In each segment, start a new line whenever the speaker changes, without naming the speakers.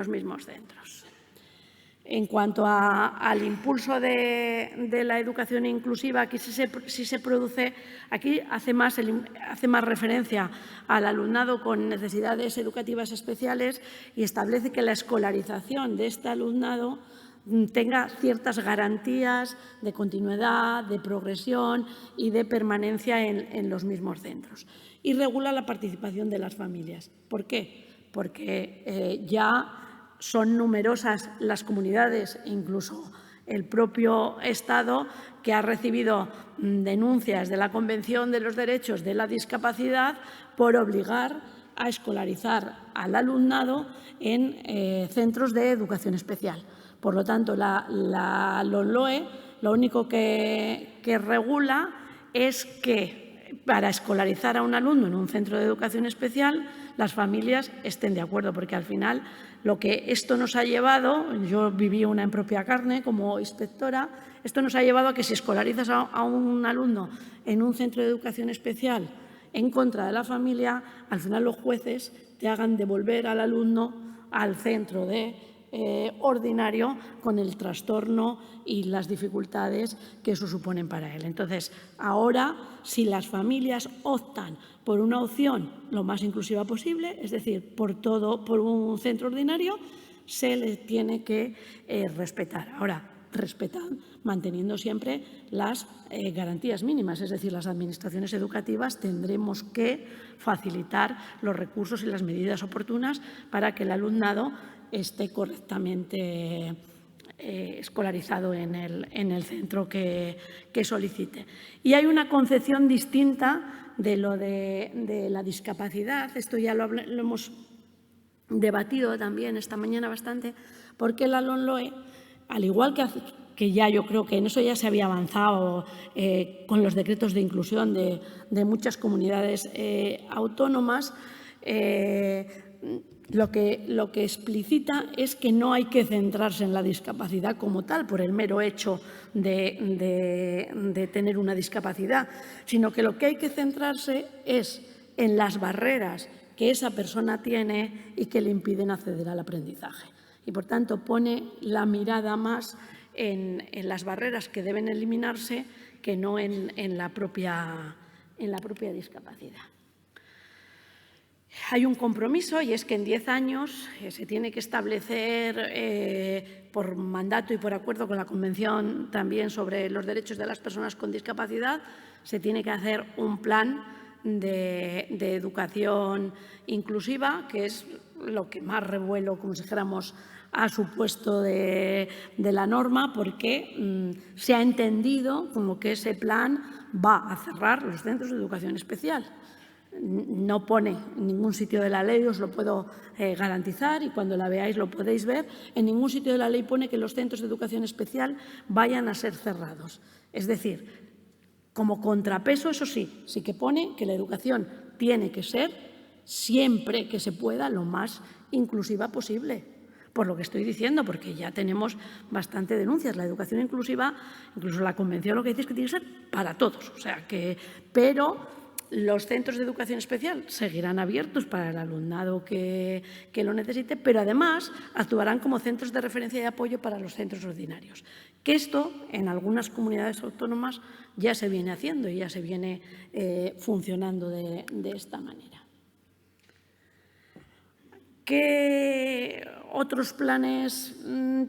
los mismos centros. En cuanto al impulso de la educación inclusiva, aquí sí se produce, aquí hace más referencia al alumnado con necesidades educativas especiales y establece que la escolarización de este alumnado tenga ciertas garantías de continuidad, de progresión y de permanencia en los mismos centros. Y regula la participación de las familias. ¿Por qué? Porque ya son numerosas las comunidades e incluso el propio Estado que ha recibido denuncias de la Convención de los Derechos de la Discapacidad por obligar a escolarizar al alumnado en centros de educación especial. Por lo tanto, la LOMLOE lo único que regula es que para escolarizar a un alumno en un centro de educación especial las familias estén de acuerdo, porque al final lo que esto nos ha llevado, yo viví una en propia carne como inspectora, esto nos ha llevado a que si escolarizas a un alumno en un centro de educación especial en contra de la familia, al final los jueces te hagan devolver al alumno al centro ordinario con el trastorno y las dificultades que eso suponen para él. Entonces, ahora, si las familias optan por una opción lo más inclusiva posible, es decir, por un centro ordinario, se les tiene que respetar. Ahora, respetan manteniendo siempre las garantías mínimas, es decir, las administraciones educativas tendremos que facilitar los recursos y las medidas oportunas para que el alumnado esté correctamente escolarizado en el centro que solicite. Y hay una concepción distinta de lo de la discapacidad. Esto ya lo hemos debatido también esta mañana bastante, porque la LOMLOE, al igual que ya yo creo que en eso ya se había avanzado con los decretos de inclusión de muchas comunidades autónomas, lo que explicita es que no hay que centrarse en la discapacidad como tal, por el mero hecho de tener una discapacidad, sino que lo que hay que centrarse es en las barreras que esa persona tiene y que le impiden acceder al aprendizaje. Y, por tanto, pone la mirada más en las barreras que deben eliminarse que no en la propia discapacidad. Hay un compromiso y es que en 10 años se tiene que establecer por mandato y por acuerdo con la Convención también sobre los derechos de las personas con discapacidad, se tiene que hacer un plan de educación inclusiva, que es lo que más revuelo, como si dijéramos, ha supuesto de la norma, porque se ha entendido como que ese plan va a cerrar los centros de educación especial. No pone en ningún sitio de la ley, os lo puedo garantizar, y cuando la veáis lo podéis ver, en ningún sitio de la ley pone que los centros de educación especial vayan a ser cerrados. Es decir, como contrapeso, eso sí, sí que pone que la educación tiene que ser, siempre que se pueda, lo más inclusiva posible. Por lo que estoy diciendo, porque ya tenemos bastante denuncias. La educación inclusiva, incluso la Convención lo que dice es que tiene que ser para todos. Pero los centros de educación especial seguirán abiertos para el alumnado que lo necesite, pero además actuarán como centros de referencia y apoyo para los centros ordinarios. Que esto en algunas comunidades autónomas ya se viene haciendo y ya se viene funcionando de esta manera. ¿Qué otros planes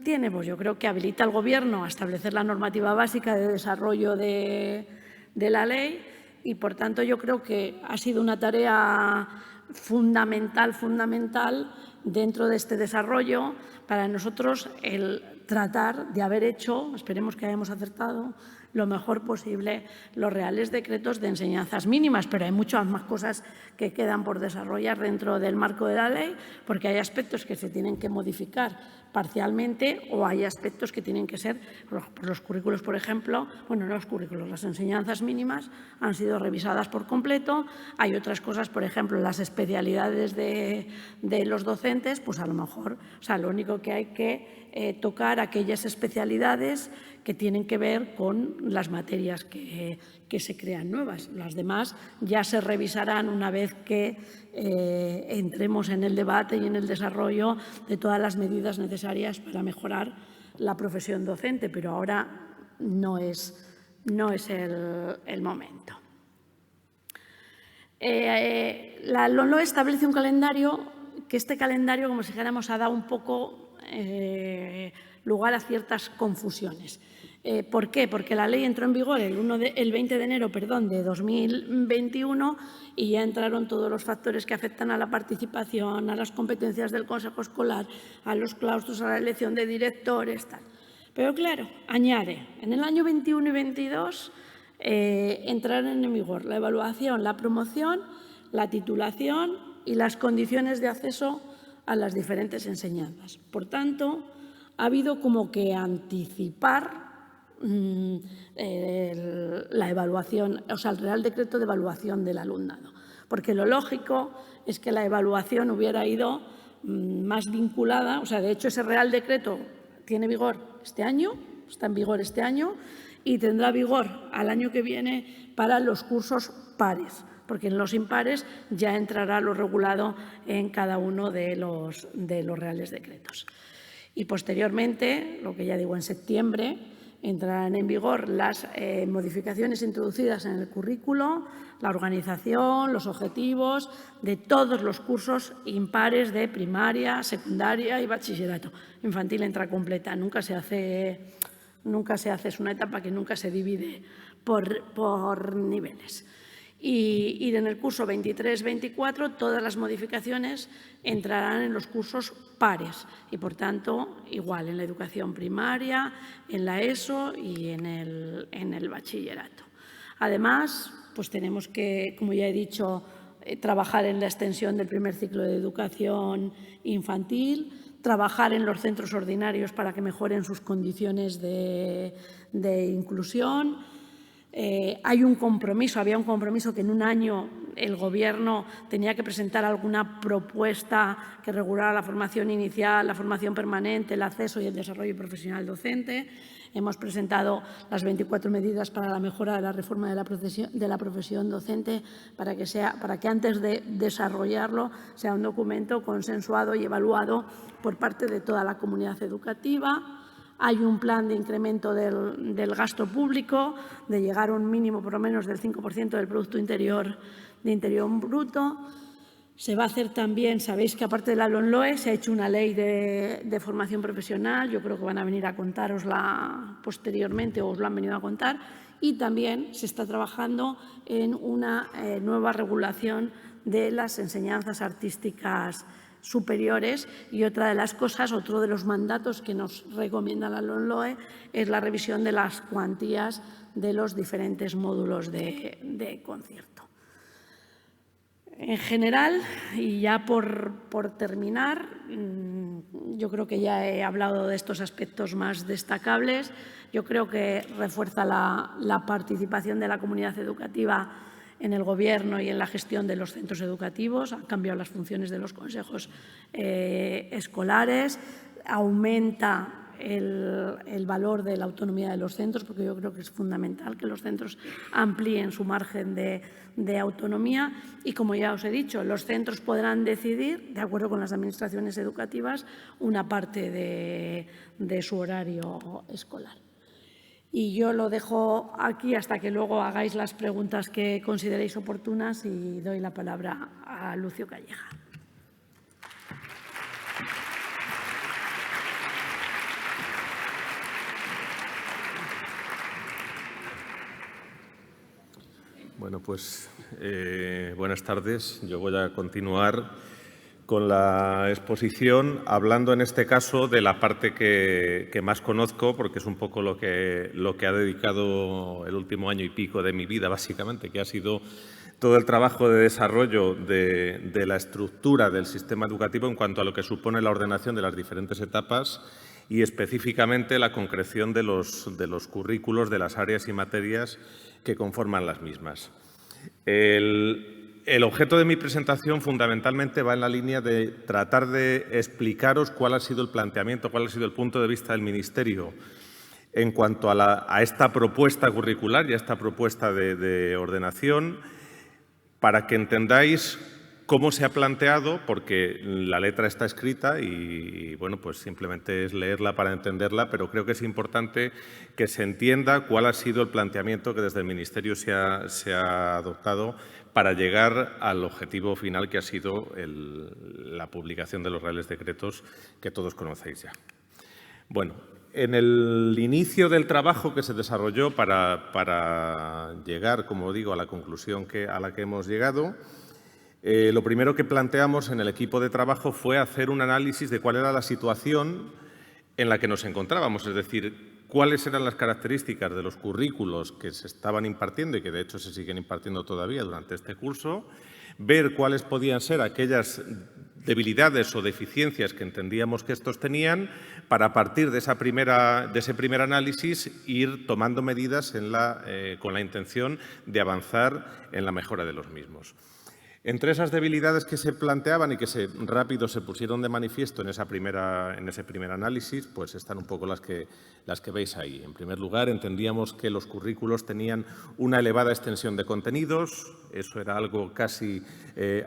tiene? Pues yo creo que habilita al Gobierno a establecer la normativa básica de desarrollo de la ley y, por tanto, yo creo que ha sido una tarea fundamental dentro de este desarrollo para nosotros el tratar de haber hecho, esperemos que hayamos acertado, lo mejor posible los reales decretos de enseñanzas mínimas, pero hay muchas más cosas que quedan por desarrollar dentro del marco de la ley, porque hay aspectos que se tienen que modificar parcialmente o hay aspectos que tienen que ser, por los currículos, por ejemplo, bueno, no los currículos, las enseñanzas mínimas han sido revisadas por completo, hay otras cosas, por ejemplo, las especialidades de los docentes, pues a lo mejor, lo único que hay que tocar aquellas especialidades que tienen que ver con las materias que se crean nuevas. Las demás ya se revisarán una vez que entremos en el debate y en el desarrollo de todas las medidas necesarias para mejorar la profesión docente, pero ahora no es el momento. La LOMLOE establece un calendario que este calendario, como si dijéramos, ha dado un poco lugar a ciertas confusiones. ¿Por qué? Porque la ley entró en vigor el 20 de enero de 2021 y ya entraron todos los factores que afectan a la participación, a las competencias del Consejo Escolar, a los claustros, a la elección de directores, tal. Pero claro, añade, en el año 21 y 22 entrarán en vigor la evaluación, la promoción, la titulación y las condiciones de acceso a las diferentes enseñanzas. Por tanto, ha habido como que anticipar la evaluación, o sea, el Real Decreto de Evaluación del Alumnado, porque lo lógico es que la evaluación hubiera ido más vinculada, o sea, de hecho ese Real Decreto tiene vigor este año, está en vigor este año y tendrá vigor al año que viene para los cursos pares, porque en los impares ya entrará lo regulado en cada uno de los Reales Decretos. Y posteriormente, lo que ya digo, en septiembre, entrarán en vigor las modificaciones introducidas en el currículo, la organización, los objetivos de todos los cursos impares de primaria, secundaria y bachillerato. Infantil entra completa, nunca se hace, es una etapa que nunca se divide por niveles. Y en el curso 23-24 todas las modificaciones entrarán en los cursos pares y, por tanto, igual en la educación primaria, en la ESO y en el bachillerato. Además, pues tenemos que, como ya he dicho, trabajar en la extensión del primer ciclo de educación infantil, trabajar en los centros ordinarios para que mejoren sus condiciones de inclusión. Había un compromiso que en un año el Gobierno tenía que presentar alguna propuesta que regulara la formación inicial, la formación permanente, el acceso y el desarrollo profesional docente. Hemos presentado las 24 medidas para la mejora de la reforma de la profesión docente para que antes de desarrollarlo sea un documento consensuado y evaluado por parte de toda la comunidad educativa. Hay un plan de incremento del gasto público, de llegar a un mínimo por lo menos del 5% del Producto Interior Bruto. Se va a hacer también, sabéis que aparte de la LOMLOE se ha hecho una ley de formación profesional, yo creo que van a venir a contárosla posteriormente o os lo han venido a contar, y también se está trabajando en una nueva regulación de las enseñanzas artísticas superiores y otro de los mandatos que nos recomienda la LOMLOE es la revisión de las cuantías de los diferentes módulos de concierto. En general, y ya por terminar, yo creo que ya he hablado de estos aspectos más destacables. Yo creo que refuerza la participación de la comunidad educativa en el Gobierno y en la gestión de los centros educativos, han cambiado las funciones de los consejos escolares, aumenta el valor de la autonomía de los centros, porque yo creo que es fundamental que los centros amplíen su margen de autonomía y, como ya os he dicho, los centros podrán decidir, de acuerdo con las administraciones educativas, una parte de su horario escolar. Y yo lo dejo aquí hasta que luego hagáis las preguntas que consideréis oportunas y doy la palabra a Lucio Calleja.
Bueno, pues buenas tardes. Yo voy a continuar con la exposición, hablando en este caso de la parte que más conozco, porque es un poco lo que ha dedicado el último año y pico de mi vida, básicamente, que ha sido todo el trabajo de desarrollo de la estructura del sistema educativo en cuanto a lo que supone la ordenación de las diferentes etapas y específicamente la concreción de los currículos de las áreas y materias que conforman las mismas. El objeto de mi presentación fundamentalmente va en la línea de tratar de explicaros cuál ha sido el planteamiento, cuál ha sido el punto de vista del Ministerio en cuanto a esta propuesta curricular y a esta propuesta de ordenación, para que entendáis cómo se ha planteado, porque la letra está escrita y bueno, pues simplemente es leerla para entenderla, pero creo que es importante que se entienda cuál ha sido el planteamiento que desde el Ministerio se ha adoptado para llegar al objetivo final, que ha sido la publicación de los Reales Decretos que todos conocéis ya. Bueno, en el inicio del trabajo que se desarrolló para llegar, como digo, a la conclusión a la que hemos llegado, lo primero que planteamos en el equipo de trabajo fue hacer un análisis de cuál era la situación en la que nos encontrábamos, es decir, cuáles eran las características de los currículos que se estaban impartiendo y que de hecho se siguen impartiendo todavía durante este curso, ver cuáles podían ser aquellas debilidades o deficiencias que entendíamos que estos tenían, para a partir de ese primer análisis ir tomando medidas con la intención de avanzar en la mejora de los mismos. Entre esas debilidades que se planteaban y que rápido se pusieron de manifiesto en ese primer análisis, pues están un poco las que veis ahí. En primer lugar, entendíamos que los currículos tenían una elevada extensión de contenidos. Eso era algo casi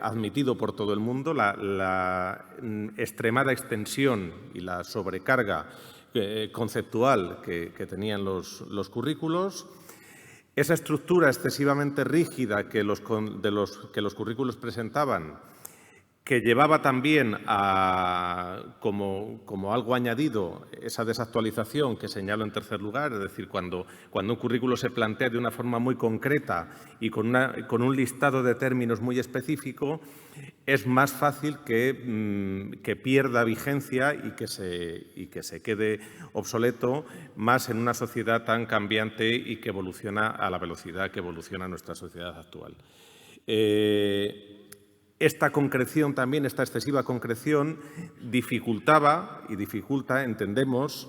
admitido por todo el mundo. La extremada extensión y la sobrecarga conceptual que tenían los currículos. Esa estructura excesivamente rígida que los currículos presentaban, que llevaba también como algo añadido esa desactualización que señalo en tercer lugar, es decir, cuando un currículo se plantea de una forma muy concreta y con un listado de términos muy específico, es más fácil que pierda vigencia y que se quede obsoleto, más en una sociedad tan cambiante y que evoluciona a la velocidad que evoluciona nuestra sociedad actual. Esta concreción también, esta excesiva concreción, dificultaba y dificulta, entendemos,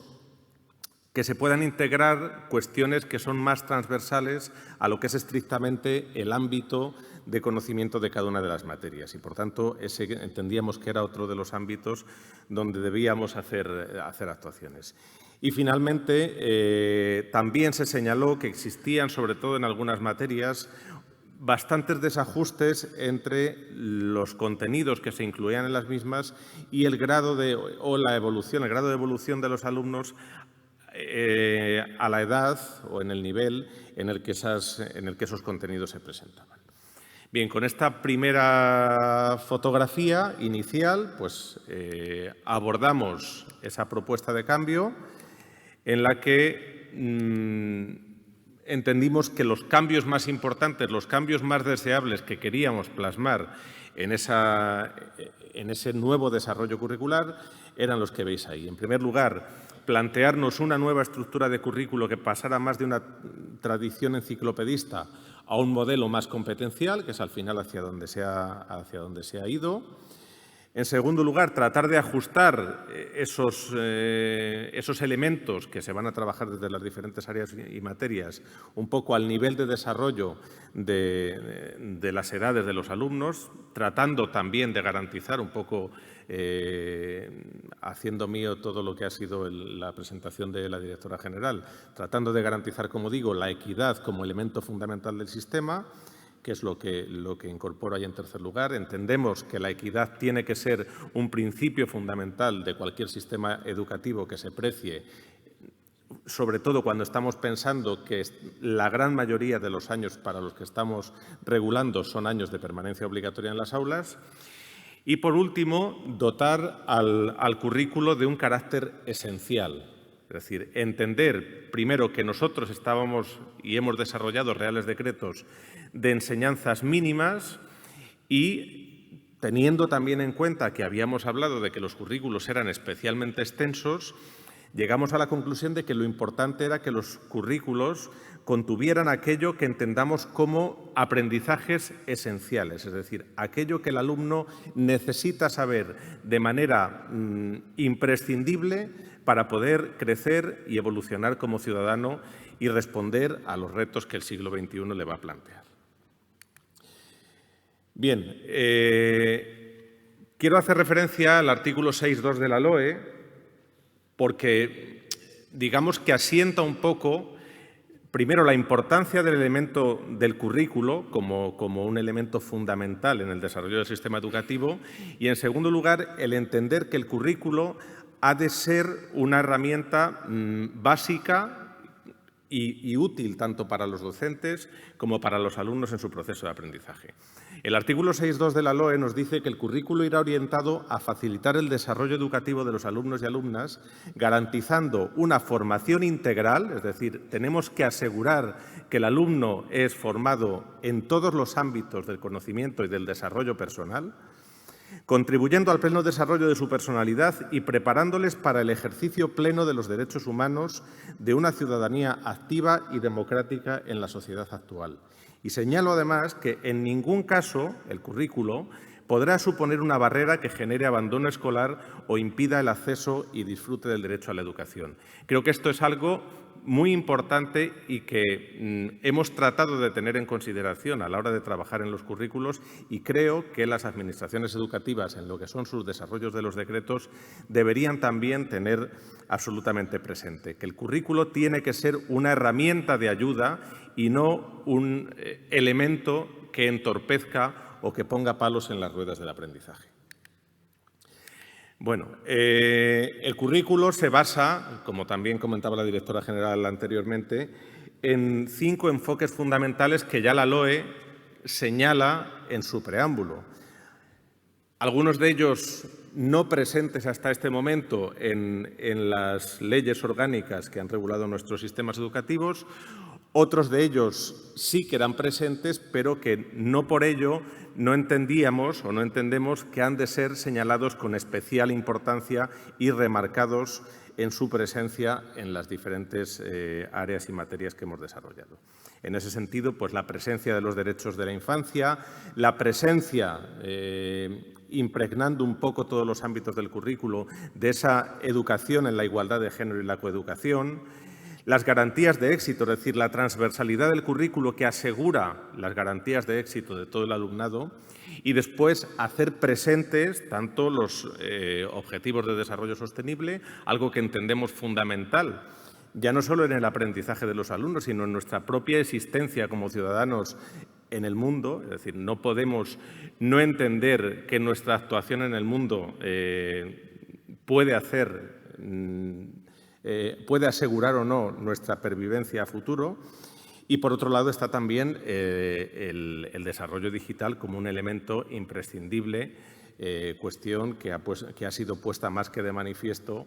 que se puedan integrar cuestiones que son más transversales a lo que es estrictamente el ámbito de conocimiento de cada una de las materias. Y, por tanto, ese entendíamos que era otro de los ámbitos donde debíamos hacer actuaciones. Y, finalmente, también se señaló que existían, sobre todo en algunas materias, bastantes desajustes entre los contenidos que se incluían en las mismas y el grado de evolución de los alumnos a la edad o en el nivel en el que esos contenidos se presentaban. Bien, con esta primera fotografía inicial, pues abordamos esa propuesta de cambio en la que entendimos que los cambios más importantes, los cambios más deseables que queríamos plasmar en ese nuevo desarrollo curricular eran los que veis ahí. En primer lugar, plantearnos una nueva estructura de currículo que pasara más de una tradición enciclopedista a un modelo más competencial, que es al final hacia donde se ha ido. En segundo lugar, tratar de ajustar esos elementos que se van a trabajar desde las diferentes áreas y materias un poco al nivel de desarrollo de las edades de los alumnos, tratando también de garantizar un poco, haciendo mío todo lo que ha sido la presentación de la directora general, tratando de garantizar, como digo, la equidad como elemento fundamental del sistema, que es lo que incorporo ahí en tercer lugar. Entendemos que la equidad tiene que ser un principio fundamental de cualquier sistema educativo que se precie, sobre todo cuando estamos pensando que la gran mayoría de los años para los que estamos regulando son años de permanencia obligatoria en las aulas. Y, por último, dotar al currículo de un carácter esencial. Es decir, entender primero que nosotros estábamos y hemos desarrollado reales decretos de enseñanzas mínimas y teniendo también en cuenta que habíamos hablado de que los currículos eran especialmente extensos, llegamos a la conclusión de que lo importante era que los currículos contuvieran aquello que entendamos como aprendizajes esenciales, es decir, aquello que el alumno necesita saber de manera imprescindible para poder crecer y evolucionar como ciudadano y responder a los retos que el siglo XXI le va a plantear. Bien, quiero hacer referencia al artículo 6.2 de la LOE porque digamos que asienta un poco, primero, la importancia del elemento del currículo como un elemento fundamental en el desarrollo del sistema educativo y, en segundo lugar, el entender que el currículo ha de ser una herramienta básica y útil tanto para los docentes como para los alumnos en su proceso de aprendizaje. El artículo 6.2 de la LOE nos dice que el currículo irá orientado a facilitar el desarrollo educativo de los alumnos y alumnas, garantizando una formación integral, es decir, tenemos que asegurar que el alumno es formado en todos los ámbitos del conocimiento y del desarrollo personal, contribuyendo al pleno desarrollo de su personalidad y preparándoles para el ejercicio pleno de los derechos humanos de una ciudadanía activa y democrática en la sociedad actual. Y señalo además que en ningún caso el currículo podrá suponer una barrera que genere abandono escolar o impida el acceso y disfrute del derecho a la educación. Creo que esto es algo muy importante y que hemos tratado de tener en consideración a la hora de trabajar en los currículos, y creo que las administraciones educativas, en lo que son sus desarrollos de los decretos, deberían también tener absolutamente presente que el currículo tiene que ser una herramienta de ayuda y no un elemento que entorpezca o que ponga palos en las ruedas del aprendizaje. Bueno, el currículo se basa, como también comentaba la directora general anteriormente, en 5 enfoques fundamentales que ya la LOE señala en su preámbulo. Algunos de ellos no presentes hasta este momento en las leyes orgánicas que han regulado nuestros sistemas educativos, otros de ellos sí que eran presentes, pero que no por ello no entendíamos o no entendemos que han de ser señalados con especial importancia y remarcados en su presencia en las diferentes áreas y materias que hemos desarrollado. En ese sentido, pues la presencia de los derechos de la infancia, la presencia, impregnando un poco todos los ámbitos del currículo, de esa educación en la igualdad de género y la coeducación, las garantías de éxito, es decir, la transversalidad del currículo que asegura las garantías de éxito de todo el alumnado, y después hacer presentes tanto los objetivos de desarrollo sostenible, algo que entendemos fundamental, ya no solo en el aprendizaje de los alumnos, sino en nuestra propia existencia como ciudadanos en el mundo. Es decir, no podemos no entender que nuestra actuación en el mundo puede asegurar o no nuestra pervivencia a futuro. Y, por otro lado, está también el desarrollo digital como un elemento imprescindible, cuestión que ha sido puesta más que de manifiesto,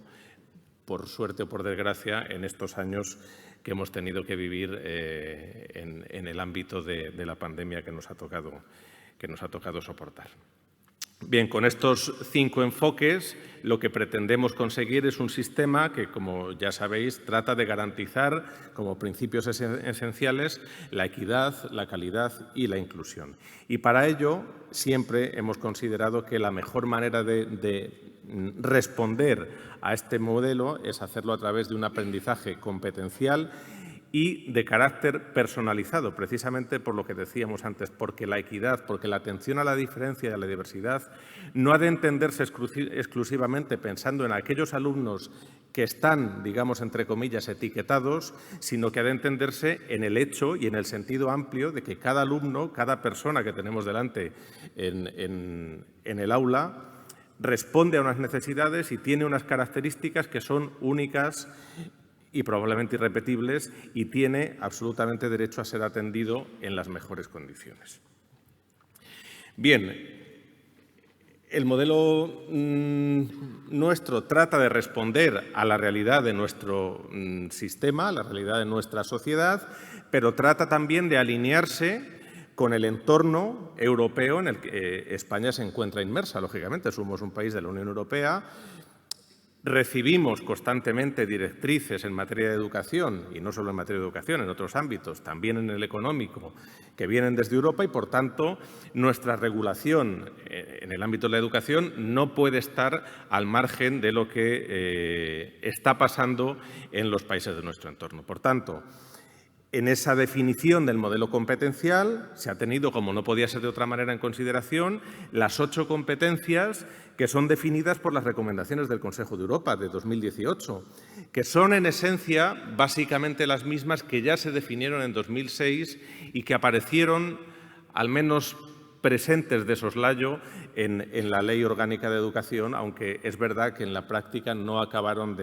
por suerte o por desgracia, en estos años que hemos tenido que vivir en el ámbito de la pandemia que nos ha tocado soportar. Bien, con estos 5 enfoques lo que pretendemos conseguir es un sistema que, como ya sabéis, trata de garantizar como principios esenciales la equidad, la calidad y la inclusión. Y para ello siempre hemos considerado que la mejor manera de responder a este modelo es hacerlo a través de un aprendizaje competencial y de carácter personalizado, precisamente por lo que decíamos antes, porque la equidad, porque la atención a la diferencia y a la diversidad no ha de entenderse exclusivamente pensando en aquellos alumnos que están, digamos, entre comillas, etiquetados, sino que ha de entenderse en el hecho y en el sentido amplio de que cada alumno, cada persona que tenemos delante en el aula, responde a unas necesidades y tiene unas características que son únicas y probablemente irrepetibles, y tiene absolutamente derecho a ser atendido en las mejores condiciones. Bien, el modelo nuestro trata de responder a la realidad de nuestro sistema, a la realidad de nuestra sociedad, pero trata también de alinearse con el entorno europeo en el que España se encuentra inmersa. Lógicamente, somos un país de la Unión Europea. Recibimos constantemente directrices en materia de educación, y no solo en materia de educación, en otros ámbitos, también en el económico, que vienen desde Europa, y, por tanto, nuestra regulación en el ámbito de la educación no puede estar al margen de lo que está pasando en los países de nuestro entorno. Por tanto, En esa definición del modelo competencial se ha tenido, como no podía ser de otra manera, en consideración las 8 competencias que son definidas por las recomendaciones del Consejo de Europa de 2018, que son en esencia básicamente las mismas que ya se definieron en 2006 y que aparecieron, al menos presentes de soslayo, en la Ley Orgánica de Educación, aunque es verdad que en la práctica no acabaron